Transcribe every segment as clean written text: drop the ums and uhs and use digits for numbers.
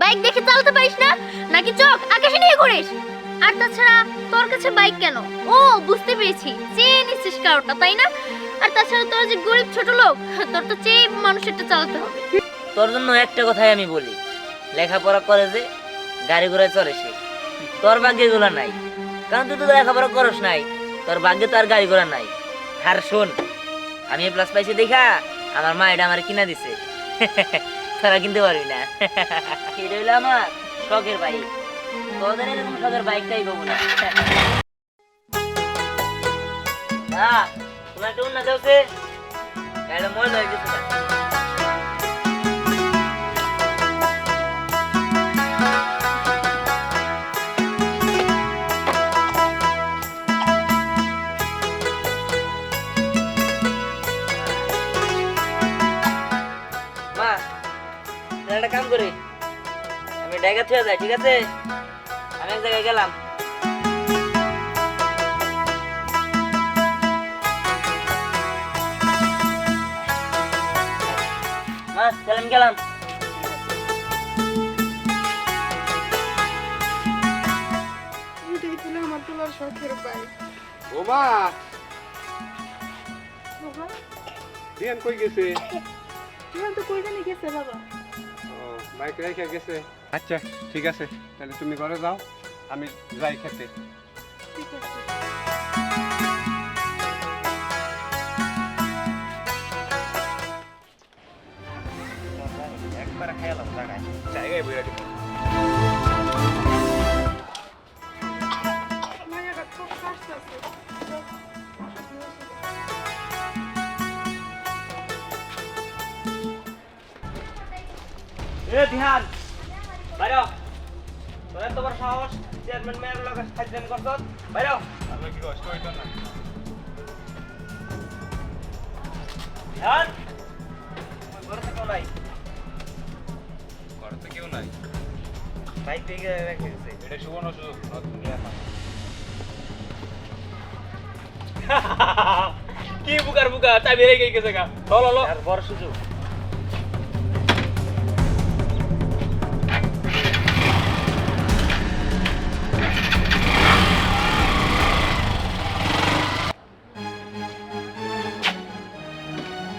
Bike দেখে চালাতে পারিস না নাকি চোখ আকাশে নিয়ে ঘুরিস? আর তাছাড়া তোর কাছে বাইক কেন? ও বুঝতে পেরেছি, চেয়ে নিচ্ছিস কারোটা, তাই না? আর তাছাড়া তোর যে গরিব ছোট লোক, তোর তো চেয়ে মানুষেরটা চালাতে হবে। তোর জন্য একটা কথাই আমি বলি, লেখাপড়া করে যে গাড়ি ঘোড়ায় চড়ে সে, তোর ভাগ্যে এগুলা নাই, কারণ তুই তো লেখাপড়া করস নাই, তোর ভাগ্যে তো আর গাড়ি ঘোড়া নাই। আর শোন, আমি এ প্লাস পাইছি দেখা আমার মা এটা আমার কিনা দিছে, তোরা কিনতে পারবি না। এটা হইলো আমার শখের বাইক, তোদের এরকম শখের বাইকটাই পাবো না। তোমার একটা উন্নতি হচ্ছে, এটা মজা হয়ে গেছে। একটা কাম করি, আমি ডাইগা থেকে যাই, ঠিক আছে? আমি এক জায়গায় গেলাম। চলেন গেলাম। আমার তোলার শখের বাইক। ওমা দিয়ান কই গেছে? দিয়ান তো কই জানি গেছে বাবা। বাইক রেখে গেছে। আচ্ছা ঠিক আছে, তাহলে তুমি ঘরে যাও, আমি যাই খেতে। ঠিক আছে। একবার খাইলাম জায়গায় জায়গায় বইরা দিব। মায়াটা খুব কষ্ট আছে। এ ধ্যান বাইরে তোরা তোমার সাহস চেয়ারম্যান মেয়ের লগে ফাইজলামি করছস, বাইরে আমি কি কষ্ট হইতো না? ধ্যান ঘরে থেকে নাই, ঘরে তো কেউ নাই, বাইক থেকে রেখে গেছে। এটা সুবর্ণ সুযোগ, নতুন রেখা। কি বুকার বুকা তাই বেরে গেছে গা। চলো চলো আর বড় সুযোগ।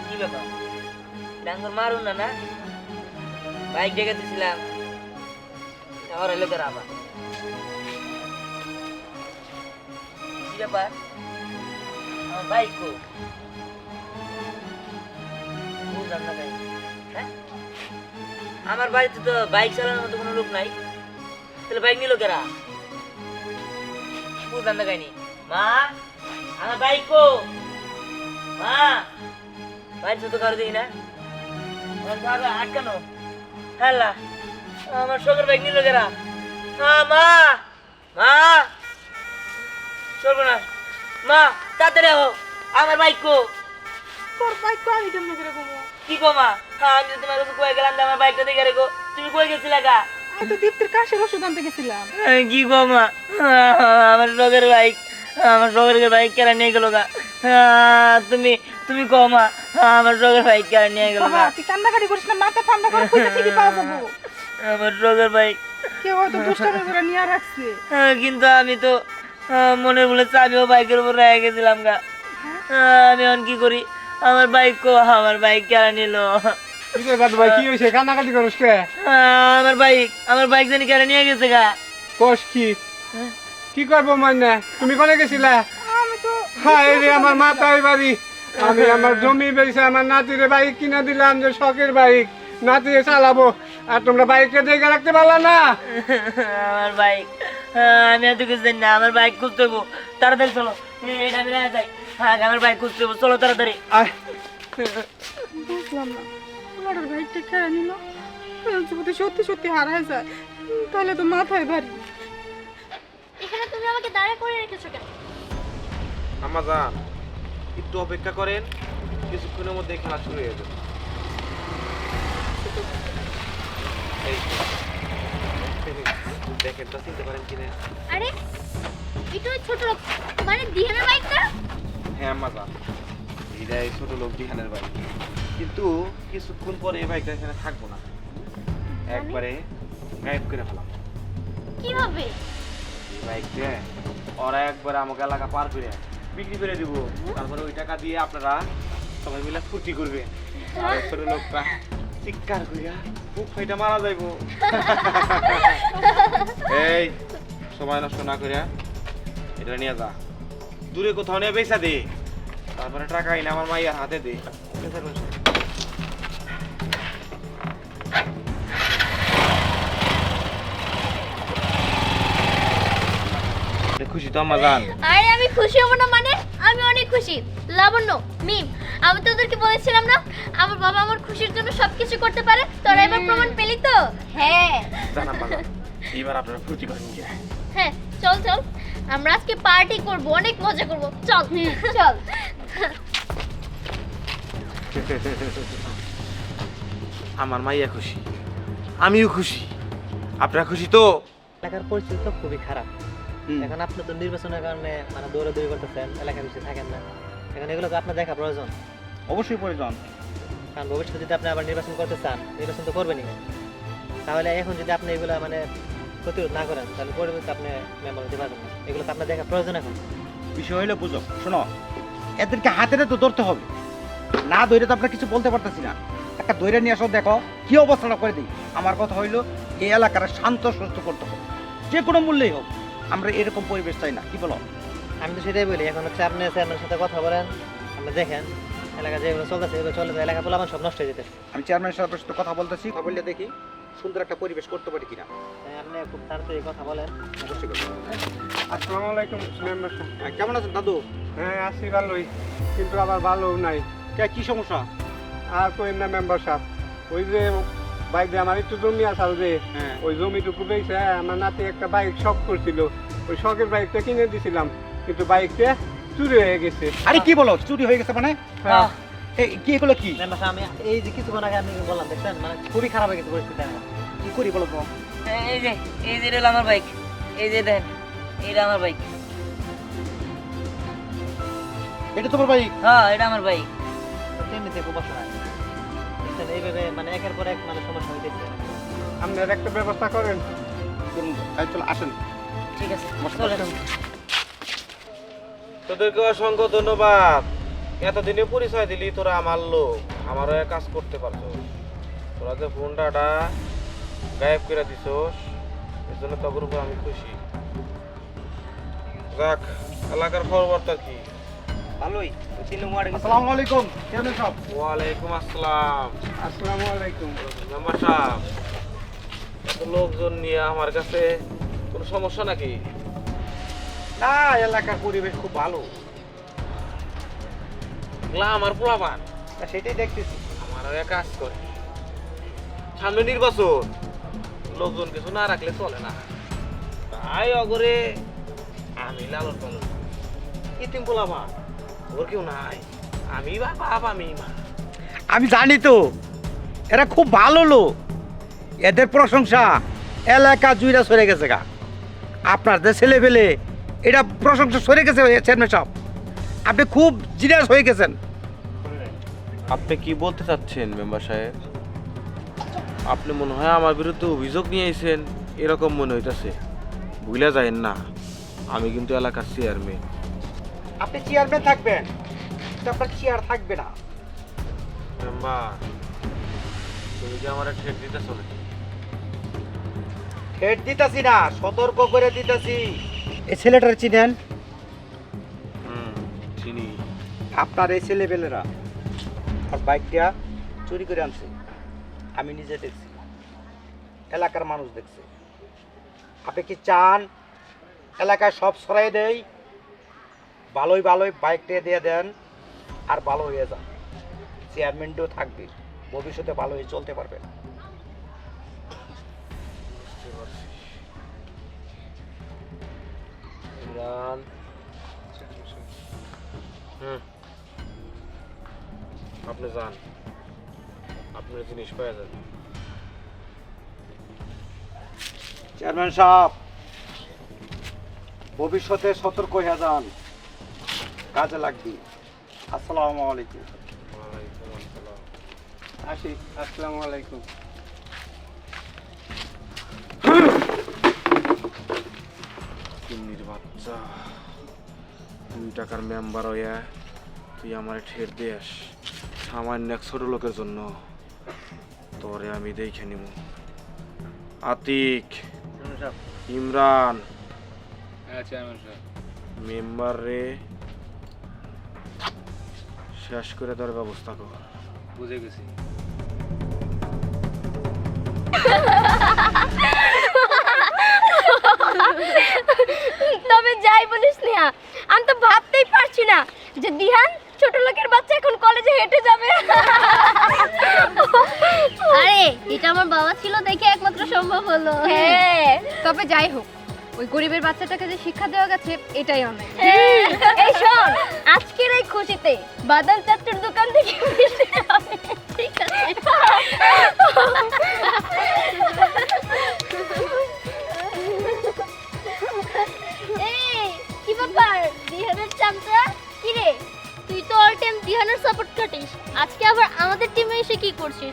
কি ব্যাপার, ডাঙ্গর মারুন না না, বাইক ডেকে দিয়েছিলাম, আমার লোকের আবার কি ব্যাপার? আমার বাইক কো বুঝলাম না ভাই। হ্যাঁ, আমার বাড়িতে তো বাইক চালানোর মতো কোনো লোক নাই, তাহলে বাইক নিল কেরা? বুঝলাম না কাহিনি। মা, আমার বাইক কো? মা, বাইক তো কারো দেখি না, আটকানো। হ্যাঁ, আমার শখের বাইক নিল কেরা? মা, মা, চলবো না মা, তাড়াতাড়ি হোক, আমার বাইক কো? তোর বাইক কো আমি কেমনে করে কমো? কি গো মা, আমি তো তোমার কাছে কয়ে গেলাম যে আমার বাইকটা দেখে রেখো, তুমি কই গেছিলে গা? আমি তো দীপ্তির কাশের ওষুধ আনতে গেছিলাম। কি গো মা, আমার শখের বাইক, আমার শখের বাইক কেন নিয়ে গেল গা? তুমি তুমি কো মা, আমার শখের বাইক কেন নিয়ে গেল বাবা গা? তুই কান্নাকাটি করিস না, মাথা ঠান্ডা কর, কইতে ঠিকই পাওয়া যাবো। আমার শখের বাইক, কেউ হয়তো দুষ্টামি করে নিয়ে রাখছে। কিন্তু আমি তো মনে বলেছে আমিও বাইকের উপর রেখে গেছিলাম গা। আমি এখন কি করি? আমার বাইক কো, আমার বাইক কেন নিল? কি রে দাদু ভাই, কি হইছে? কান্নাকাটি করিস কে? আমার বাইক জানি কেন নিয়ে গেছে গা? কোষ কি কি করবো মানে? তুমি কোনে গেছিলা? আমি তো হায় রে আমার মাথায় বাড়ি, আমি আমার জমি বেচে আমার নাতিরে বাইক কিনা দিলাম, যে শখের বাইক, নাতিরে চালাবো, আর তোমরা বাইকটা দেখে রাখতে পারলা না? আমার বাইক, আমি এত কিছু জানি না, আমার বাইক খুঁজতে হবো, তাড়াতাড়ি চলো, এটা আমি রেখে যাই। আমার বাইক খুঁজতে হবো, চলো তাড়াতাড়ি। আয়, বুঝলাম না, আমার বাইকটা কেড়ে নিল। যদি সত্যি সত্যি হারায় যায় তাহলে তো মাথায় ভারী। এখানে তুমি আমাকে দাঁড়া করে রেখেছো কেন? আম্মা জান একটু অপেক্ষা করেন, কিছুক্ষণের মধ্যে খেলা শুরু হয়ে যাবে। এই দেখেন তো চিনতে পারেন কিনা? আরে এটা ওই ছোট লোক, মানে দিহানের বাইক না? হ্যাঁ আম্মা জান, এটা এই ছোট লোক বিহানের বাইক, কিন্তু কিছুক্ষণ পরে এই বাইকটা এখানে থাকবো না, একবারে গায়েব করে ফেলাম। কিভাবে? এই বাইকটা ওরা একবার আমাকে এলাকা পার করে বিক্রি করে দিব, তারপরে ওই টাকা দিয়ে আপনারা সবাই মিলে ফুর্তি করবে, আর ছোট লোকটা চিৎকার কইরা বুক ফাইটা মারা যাইবো। এই সময় নষ্ট না করিয়া এটা নিয়ে যা, দূরে কোথাও নিয়ে বেচা দে, তারপরে টাকা এনে আমার মাইয়ার হাতে দে। খুশি তো আমার জান? আরে আমি খুশি হব না মানে? আমি অনেক খুশি। লাবণ্য, মিম, আমি তোদেরকে বলেছিলাম না আমার বাবা আমার খুশির জন্য সবকিছু করতে পারে। তোরা এবার প্রমাণ পেলি তো? হ্যাঁ জান আমার জান, এবার আপনারা ফুর্তি করেন কি? হ্যাঁ, চল চল, আমরা আজকে পার্টি করব, অনেক মজা করব। চল চল। আমার মাইয়া খুশি, আমিও খুশি, আপনারা খুশি তো? এলাকার পরিস্থিতি তো খুবই খারাপ। এখন আপনি তো নির্বাচনের কারণে মানে দৌড়াদৌড়ি করতেছেন, এলাকার বেশি থাকেন না। এখন এগুলো তো আপনার দেখা প্রয়োজন, অবশ্যই প্রয়োজন। কারণ ভবিষ্যতে যদি আপনি আবার নির্বাচন করতে চান, নির্বাচন তো করবেনই, তাহলে এখন যদি আপনি এগুলো মানে প্রতিরোধ না করেন তাহলে পরবর্তীতে আপনি মেম্বার হতে পারবেন না। এগুলো তো আপনার দেখা প্রয়োজন এখন। বিষয় হইলো বুঝো, শোনো, এদেরকে হাতে তো ধরতে হবে, না ধরে তো আপনার কিছু বলতে পারতেছি না। একটা ধরে নিয়ে আসো, দেখো কি অবস্থাটা করে দিই। আমার কথা হইলো এই এলাকার শান্ত সুস্থ করতে হবে, যে কোনো মূল্যেই হোক। আমরা এরকম পরিবেশ চাই না, কি বলো? আমি তো সেটাই বলি, এখন হচ্ছে আপনি চেয়ারম্যানের সাথে কথা বলেন, আপনি দেখেন এলাকা যেগুলো চলতেছে এগুলো চলে, এলাকা পোলাপান সব নষ্ট হয়ে যেতেছে। আমি চেয়ারম্যান সাহেবের সাথে কথা বলতেছি, কথা বললে দেখি সুন্দর একটা পরিবেশ করতে পারি কিনা। আপনি খুব তাড়াতাড়ি কথা বলেন। অবশ্যই করবো। আসসালামু আলাইকুম মেম্বার সাহেব। কেমন আছেন দাদু? হ্যাঁ আছি ভালোই, কিন্তু আবার ভালোও নাই। কি সমস্যা? আর কই না মেম্বার সাহেব, ওই যে বাইক দিয়ে আমার একটু জমি আসাল যে, হ্যাঁ। ওই জমিটুকু বেঁচে আমার নাতি একটা বাইক শখ করছিল, ওই শখের বাইকটা কিনে দিছিলাম, কিন্তু বাইকটা চুরি হয়ে গেছে। আরে কি বলো, চুরি হয়ে গেছে মানে? হ্যাঁ। এই কি এগুলো কি? মেম্বার সাহেব, আমি এই যে কিছুক্ষণ আগে আপনি বললাম, দেখছেন মানে খুবই খারাপ হয়ে গেছে পরিস্থিতি এখন। কি করি বলো তো? এই যে এটা হলো আমার বাইক, এই যে দেখেন এটা আমার বাইক। এটা তোমার বাইক? হ্যাঁ এটা আমার বাইক। এমনিতে খুব অসহায়, দেখছেন এইভাবে মানে একের পর এক মানে সমস্যা হইতেছে। আপনার একটা ব্যবস্থা করেন। চলো আসেন। ঠিক আছে চলেন। তোদেরকে অসংখ্য ধন্যবাদ, এতদিনে পরিচয় দিলি তোরা আমার লোক, আমারও এক কাজ করতে পারছো। তোরা যে ফোনটা গায়েব করে দিছোস, এর জন্য তোর উপর আমি খুশি। যাক, এলাকার খবরবার্তা কি? ভালোই। আসসালামু আলাইকুম চেয়ারম্যান সাহেব। ওয়ালাইকুম আসসালাম। আসসালামু আলাইকুম। মেম্বার সাহেব, এত লোকজন নিয়ে আমার কাছে কোনো সমস্যা নাকি? না, এলাকার পরিবেশ খুব ভালো। আমার পোলাপান সেটাই দেখতেছি। আমারও এক কাজ করে, সামনে নির্বাচন, লোকজন কিছু না রাখলে চলে না, তাই অগরে আমি লালন পালন ইতিম পোলাপান, ওর কেউ নাই, আমি বাপ আমি মা। আমি জানি তো, এরা খুব ভালো লোক, এদের প্রশংসা এলাকা জুইরা সরে গেছে গা। আপনার যে ছেলে পেলে এটা প্রশংসা সরে গেছে চেয়ারম্যান সাহেব, আপনি খুব জিনিয়াস হয়ে গেছেন। আপনি কি বলতে চাচ্ছেন মেম্বার সাহেব? আপনি মনে হয় আমার বিরুদ্ধে অভিযোগ নিয়ে এসেছেন, এরকম মনে হইতাছে। ভুলে যায়েন না, আমি কিন্তু এলাকার চেয়ারম্যান। আপনি চেয়ারম্যান থাকবেন, কিন্তু আপনার চেয়ার থাকবে না। মেম্বার, তুমি যে আমার ঠেক দিতে চলে। হেড দিতাছি না, সতর্ক করে দিতাছি। এই ছেলেটার চিনেন? চিনি। আপনার এই ছেলেপেলেরা আর বাইকটা চুরি করে আনছে, আমি নিজে দেখছি, এলাকার মানুষ দেখছে। আপনি কি চান এলাকায় সব ছড়াই দেই? ভালোই ভালোই বাইকটা দিয়ে দেন আর ভালো হয়ে যান, চেয়ারম্যানটাও থাকবে, ভবিষ্যতে ভালো হয়ে চলতে পারবেন। আপনি যান, আপনার জিনিস পাওয়া যাবে। চেয়ারম্যান সাহেব, ভবিষ্যতে সতর্ক হয়ে যান, কাজে লাগবে। আসসালামু আলাইকুম। ওয়ালাইকুম আসসালাম। আসি, আসসালামু আলাইকুম। আচ্ছা 2 টাকার মেম্বার হইয়া তুই আমার ঠের দিস সামান্য এক ছোট লোকের জন্য তোরে আমি দেখে নিব আতিক ইমরান মেম্বার রে শেষ করে তোর ব্যবস্থা কর বুঝে গেছি। তবে যাই বলিস নেহা, আমি তো ভাবতেই পারছি না যে দিহান ছোট লোকের বাচ্চা এখন কলেজে হেঁটে যাবে। আরে এটা আমার বাবা ছিল দেখে একমাত্র সম্ভব হলো। হ্যাঁ, তবে যাই হোক ওই গরিবের বাচ্চাটাকে যে শিক্ষা দেওয়া গেছে এটাই অনেক। এই শোন, আজকের এই খুশিতে বাদাম চাচ্চুর দোকান থেকে মিষ্টি খাবে। ঠিক আছে। এই কি ব্যাপার দিহানের চামচা, কি রে তুই তো অল টাইম দিহানের সাপোর্ট কাটিস, আজকে আবার আমাদের টিমে এসে কি করছিস?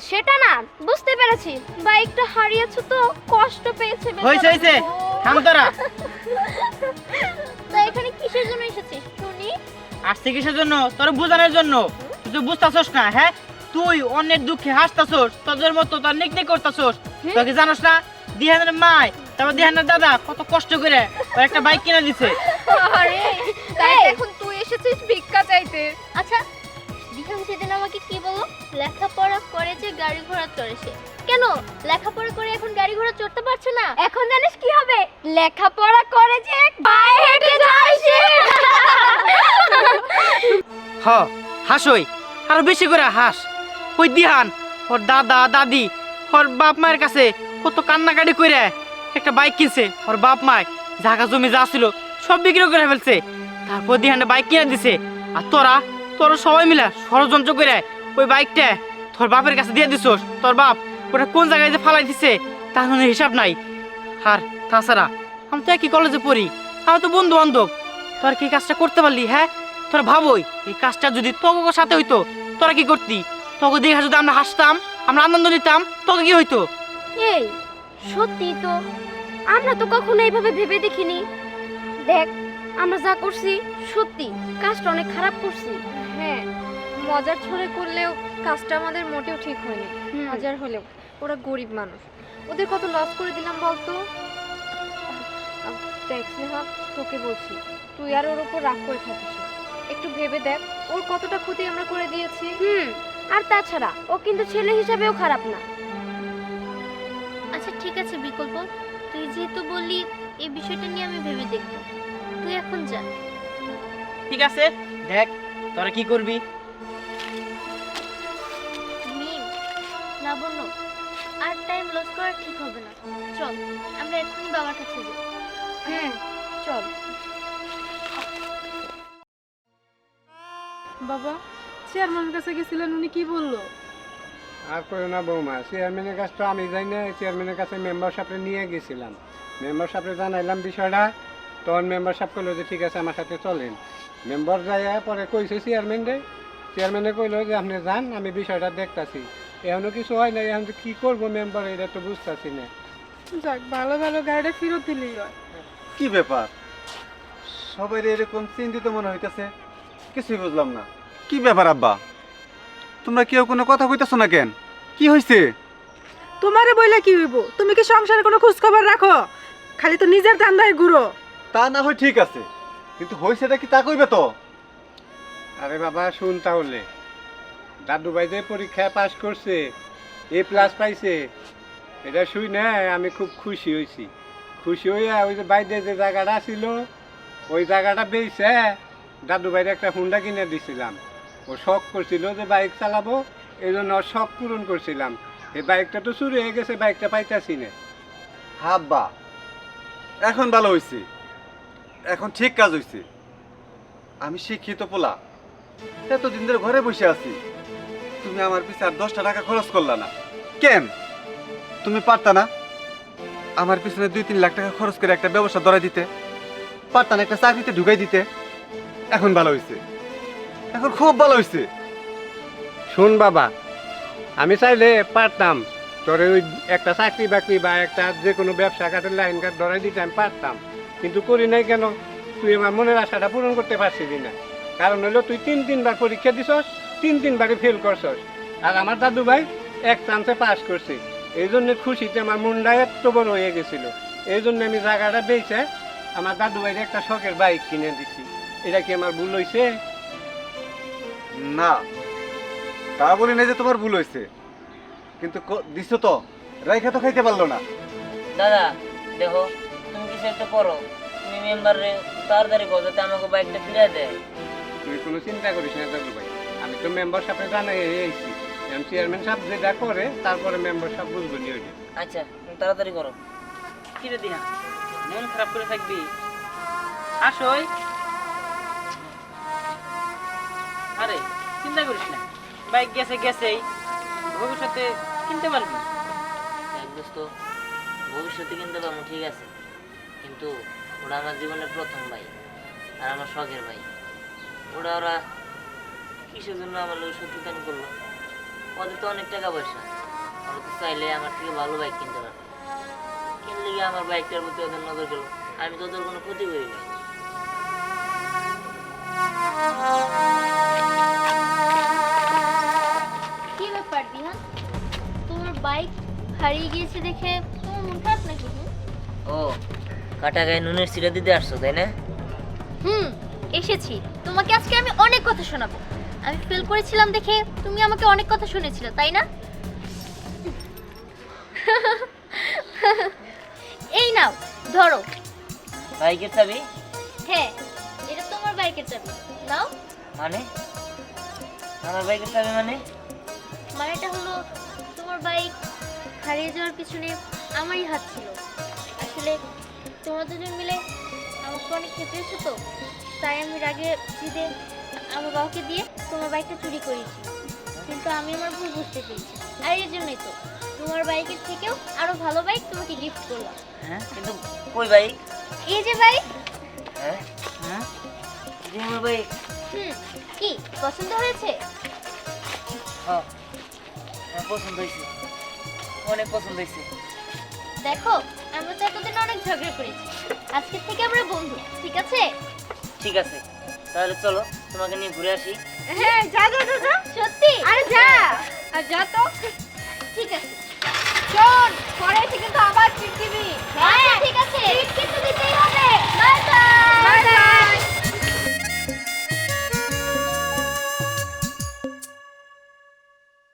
সেটা না, বুঝতে পেরেছি বাইকটা হারিয়েছো তো কষ্ট পেয়েছে। হইছে থাম তোরা। তা এখানে কিসের জন্য এসেছিস শুনি? আসছে কিসের জন্য? তোর বোঝানোর জন্য। তুই বুঝতাছস না? হ্যাঁ, তুই অন্যের দুঃখে হাসতাছস, তোদের মতো তোর নিকনিক করতাছস। তোকে জানোস না দিহানের মাই তারপর দিহানের দাদা কত কষ্ট করে ওর একটা বাইক কিনে দিছে। আরে তাই এখন তুই এসেছিস ভিক্ষা চাইতে। আচ্ছা দিহান সেদিন আমাকে কি বললো, লেখাপড়া করে যে গাড়ি ঘোড়া চড়ে সে। কেন লেখাপড়া করে এখন গাড়ি ঘোড়া চড়তে পারছে না? এখন জানিস কি হবে, লেখাপড়া করে যে পায়ে হেঁটে যায় সে। হ হাসই আরো বেশি করে হাস। ওই দিহান ওর দাদা দাদি ওর বাপ মায়ের কাছে কত কান্নাকাটি করে একটা বাইক কিনছে। ওর বাপ মায় জায়গা জমি যা ছিল সব বিক্রি করে ফেলছে, তারপর দিহানে বাইক কিনে দিছে। আর তোরা সবাই মিলে ষড়যন্ত্র করে ওই বাইকটা তোর বাপের কাছে দিয়ে দিছস। তোর বাপ ওটা কোন জায়গায় যে ফালাই দিছে তার কোনো হিসাব নাই। আর তাছাড়া আমি তো একই কলেজে পড়ি, আমি তো বন্ধু বান্ধব। তোর কি কাজটা করতে পারলি? হ্যাঁ, তোরা ভাবই এই কাজটা যদি তোকে সাথে হইতো তোরা কি করতি? তোকে দেখা যদি আমরা হাসতাম, আমরা আনন্দ নিতাম, তোকে কি হইতো? এই সত্যি তো, আমরা তো কখনো এইভাবে ভেবে দেখিনি। দেখ আমরা যা করছি সত্যি কাজটা অনেক খারাপ করছি। হ্যাঁ, মজার ছলে করলেও কাজটা আমাদের মোটেও ঠিক হয়নি। হাজার হলেও ওরা গরিব মানুষ, ওদের কত লস করে দিলাম বলতো। দেখ স্নেহা, তোকে বলছি তুই আর ওর উপর রাগ করে থাকিস না। একটু ভেবে দেখ ওর কতটা ক্ষতি আমরা করে দিয়েছি। আর তাছাড়া ও কিন্তু ছেলে হিসাবেও খারাপ না। আচ্ছা ঠিক আছে বিকল্প, তুই যেহেতু বললি এই বিষয়টা নিয়ে আমি ভেবে দেখব। তুই এখন যা। ঠিক আছে, দেখ তোরা কি করবি। মিম, লাবণ্য, আর টাইম লস করা ঠিক হবে না। চল আমরা এক্ষুনি বাবার কাছে যাই। হ্যাঁ চল। বাবা চেয়ারম্যানের কাছে গেছিলেন, উনি কি বললো? আর করো না বৌমা, চেয়ারম্যানের কাছে তো আমি যাই না, চেয়ারম্যানের কাছে মেম্বার সাহেবকে নিয়ে গেছিলাম। মেম্বার সাহেবকে জানাইলাম বিষয়টা, তখন মেম্বার সাহেব কইলো যে ঠিক আছে আমার সাথে চলেন। মেম্বার যাই পরে কইছে চেয়ারম্যানে কইলো যে আপনি যান, আমি বিষয়টা দেখতাছি। এখনো কিছু হয় না, এখন কি করবো মেম্বার এটা তো বুঝতেছি না। যাক, ভালো ভালো গাড়িটা ফেরত দিলেই হয়। কি ব্যাপার, সবাই এরকম চিন্তিত মনে হইতেছে, কিছুই বুঝলাম না। কি ব্যাপার আব্বা, তোমরা কেউ কোনো কথা কইতেছো না কেন? কি হয়েছে? তোমারে বইলে কি হইব? তুমি কি সংসারে কোনো খোঁজ খবর রাখো? খালি তো নিজের ধান্দায় ঘুরো। তা না হয় ঠিক আছে, কিন্তু হয়েছেটা কি তা কইবে তো? আরে বাবা শুন তাহলে, দাদু ভাই যে পরীক্ষায় পাস করছে, A+ পাইছে, এটা শুই না আমি খুব খুশি হয়েছি। খুশি হইয়া ওই যে বাইরে যে জায়গাটা ছিল ওই জায়গাটা বেচে দাদু ভাইয়ের একটা হুন্ডা কিনে দিছিলাম। ও শখ করছিল যে বাইক চালাবো, এই জন্য ওর শখ পূরণ করছিলাম। এই বাইকটা তো চুরি হয়ে গেছে, বাইকটা পাইতাছি না। আব্বা এখন ভালো হয়েছে, এখন ঠিক কাজ হয়েছে। আমি শিক্ষিত পোলা, এতদিন ধরে ঘরে বসে আছি, তুমি আমার পিছে আর 10টা টাকা খরচ করলা না কেন? তুমি পারতা না আমার পিছনে 2-3 লাখ টাকা খরচ করে একটা ব্যবসা ধরে দিতে? পারতা না একটা চাকরিতে ঢুকাই দিতে? এখন ভালো হয়েছে, এখন খুব ভালো হয়েছে। শুন বাবা, আমি চাইলে পারতাম তোর ওই একটা চাকরি বাকরি বা একটা যে কোনো ব্যবসা কাটের লাইন কাট ধরাই দিতে আমি পারতাম, কিন্তু করি নাই কেন? তুই আমার মনের আশাটা পূরণ করতে পারছিলি না। কারণ হলো তুই 3-3বার পরীক্ষা দিছস, 3-3বারই ফেল করছস। আর আমার দাদু ভাই এক চান্সে পাস করছে। এই জন্য খুশিতে আমার মনটা এত বড় হয়ে গেছিল। এই জন্য আমি জায়গাটা বেচে আমার দাদু ভাইয়ের একটা শখের বাইক কিনে দিছি। এটা কি আমার ভুল হয়েছে? না, তা বলি না যে তোমার ভুল হয়েছে, কিন্তু দিছো তো, রাইখা তো খাইতে পারলো না। দাদা দেখো, তুমি কিছু একটা করো। তুমি মেম্বারে তাড়াতাড়ি করো যাতে আমাকে বাইকটা ফিরে দেয়। তুই কোনো চিন্তা করিস না দাদু ভাই, আমি তো মেম্বার সাহেবকে জানাই এসেছি। চেয়ারম্যান সাহেব যেটা করে তারপরে মেম্বার সাহেব বুঝবো নিয়ে। আচ্ছা তুমি তাড়াতাড়ি করো। কি রে দিহা, মন খারাপ করে থাকবি? হাসই, আরে চিন্তা করিস না, বাইক গেছে গেছেই, ভবিষ্যতে কিনতে পারবি। দেখ দোস্ত, ভবিষ্যতে কিনতে পারবো ঠিক আছে, কিন্তু ওরা আমার জীবনের প্রথম ভাই আর আমার শখের ভাই। ওরা কিসের জন্য আমার লোক শত্রুতান করলো? ওদের তো অনেক টাকা পয়সা, ওরা তো চাইলে আমার থেকে ভালো বাইক কিনতে পারবে। কিনলে গিয়ে আমার বাইকটার প্রতি ওদের নজর গেল, আমি তো ওদের কোনো ক্ষতি করি না। কি ব্যাপার দিহান, তোমার বাইক হারিয়ে গিয়েছে দেখে তোমার মন খারাপ নাকি? ও, কাটা গায়ে নুনের সিরা দিতে আসছো তাই না? এসেছি। তোমাকে আজকে আমি অনেক কথা শোনাবো। আমি ফেল করেছিলাম দেখে তুমি আমাকে অনেক কথা শুনেছিলে, তাই না? এই নাও, ধরো। বাইকের চাবি? হ্যাঁ, এটা তোমার বাইকের চাবি। নাও। মানে আমার বাইকের চাবি মানে? মানেটা হলো তোমার বাইক হারিয়ে যাওয়ার পিছনে আমারই হাত ছিল। আসলে তোমরা দুজন মিলে আমাকে অনেক খেতেছো তো, তাই আমি রাগে জিদে আমার বাবাকে দিয়ে তোমার বাইকটা চুরি করেছি। কিন্তু আমি আমার ভুল বুঝতে পেরেছি, আর এর জন্যই তো তোমার বাইকের থেকেও আরো ভালো বাইক তোমাকে গিফট করলাম। হ্যাঁ, কিন্তু কই বাইক? এই যে বাইক। হ্যাঁ হ্যাঁ, এই আমার বাইক। কি পছন্দ হয়েছে? হ্যাঁ, আমার পছন্দ হয়েছে, অনেক পছন্দ হয়েছে। দেখো, আমরা তো এতদিন অনেক ঝগড়া করেছি, আজকে থেকে আমরা বন্ধু, ঠিক আছে? ঠিক আছে, তাহলে চলো তোমাকে নিয়ে ঘুরে আসি। হ্যাঁ, যা যা যা যা। সত্যি? আরে যা। আর যা তো। ঠিক আছে। শোন, পরে এসে কিন্তু আবার চিঠি দিবি। হ্যাঁ, ঠিক আছে। চিঠি তো দিতেই হবে। Bye bye. Bye bye.